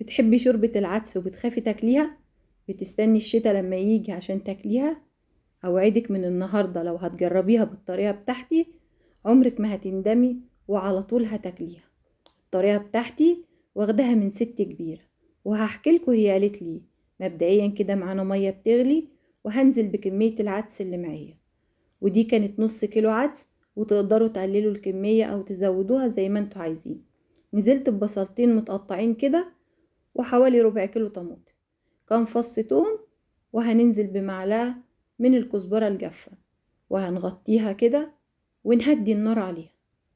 بتحبي شوربة العدس وبتخافي تاكليها؟ بتستني الشتاء لما يجي عشان تاكليها؟ اوعدك من النهاردة لو هتجربيها بالطريقة بتاعتي عمرك ما هتندمي وعلى طول هتاكليها. الطريقة بتاعتي واخداها من ست كبيرة، وهحكيلكوا هي قالت لي. مبدئيا كده معانا مية بتغلي، وهنزل بكمية العدس اللي معايا، ودي كانت نص كيلو عدس، وتقدروا تقللوا الكمية او تزودوها زي ما انتوا عايزين. نزلت ببصلتين متقطعين كده، وحوالي ربع كيلو طماطم، كام فص توم، وهننزل بمعلقة من الكزبرة الجافة، وهنغطيها كده ونهدي النار عليها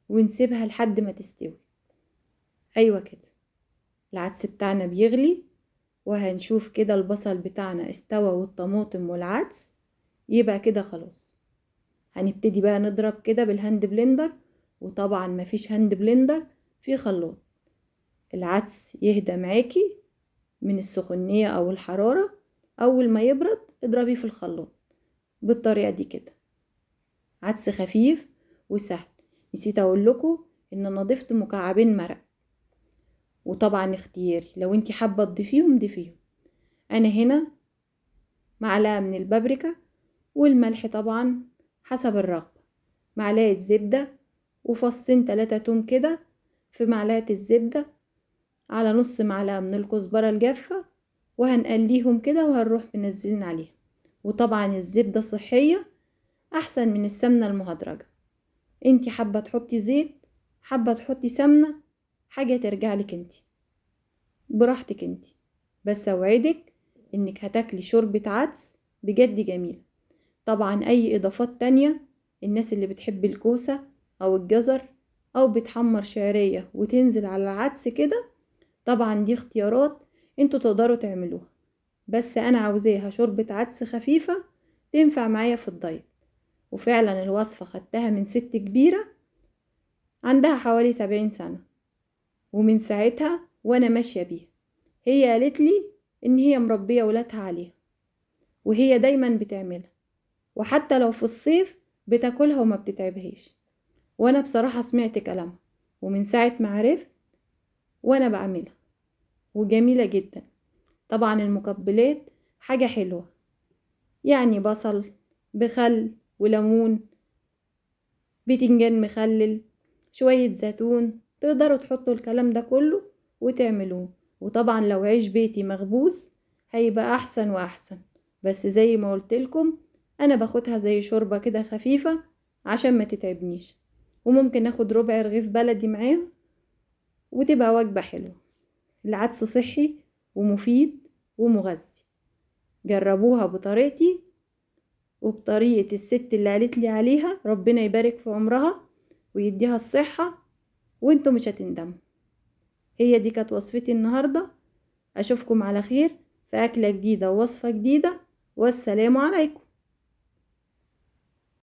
ونسيبها لحد ما تستوي. ايوه كده، العدس بتاعنا بيغلي، وهنشوف كده البصل بتاعنا استوى والطماطم والعدس، يبقى كده خلاص. هنبتدي بقى نضرب كده بالهاند بلندر، وطبعا مفيش هاند بلندر، في خلاط. العدس يهدى معاكي من السخونية او الحرارة، اول ما يبرد اضربيه في الخلاط بالطريقة دي كده. عدس خفيف وسهل. نسيت اقول لكم ان انا ضفت مكعبين مرق، وطبعا اختياري، لو انتي حابة تضيفيهم ضيفيهم. انا هنا معلقة من البابريكا، والملح طبعا حسب الرغبة، معلقة زبدة، وفصين 3 توم كده في معلقة الزبدة، على نص معلقة من الكزبرة الجافة، وهنقليهم كده وهنروح منزلين عليها. وطبعا الزبدة صحية احسن من السمنة المهدرجة. انتي حابة تحطي زيت، حابة تحطي سمنة، حاجة ترجعلك انتي براحتك انتي. بس اوعدك انك هتاكلي شوربة عدس بجد جميلة. طبعا اي اضافات تانية، الناس اللي بتحب الكوسة او الجزر او بتحمر شعرية وتنزل على العدس كده، طبعا دي اختيارات انتوا تقدروا تعملوها. بس انا عاوزاها شوربة عدس خفيفة تنفع معايا في الدايت. وفعلا الوصفة خدتها من ست كبيرة عندها حوالي 70 سنة، ومن ساعتها وانا ماشية بيها. هي قالت لي ان هي مربية ولادها عليها، وهي دايما بتعملها، وحتى لو في الصيف بتاكلها وما بتتعبهاش. وانا بصراحة سمعت كلامها، ومن ساعة ما عرفت وانا بعملها، وجميلة جدا. طبعا المقبلات حاجة حلوة، يعني بصل بخل وليمون، بتنجان مخلل، شوية زيتون، تقدروا تحطوا الكلام ده كله وتعملوه. وطبعا لو عيش بيتي مخبوز هيبقى احسن واحسن. بس زي ما قلتلكم انا باخدها زي شوربة كده خفيفة عشان ما تتعبنيش، وممكن اخد ربع رغيف بلدي معاه وتبقى وجبة حلوة. العدس صحي ومفيد ومغذي. جربوها بطريقتي وبطريقة الست اللي قالت لي عليها، ربنا يبارك في عمرها ويديها الصحة، وانتوا مش هتندموا. هي دي كانت وصفتي النهاردة. اشوفكم على خير في اكلة جديدة ووصفة جديدة، والسلام عليكم.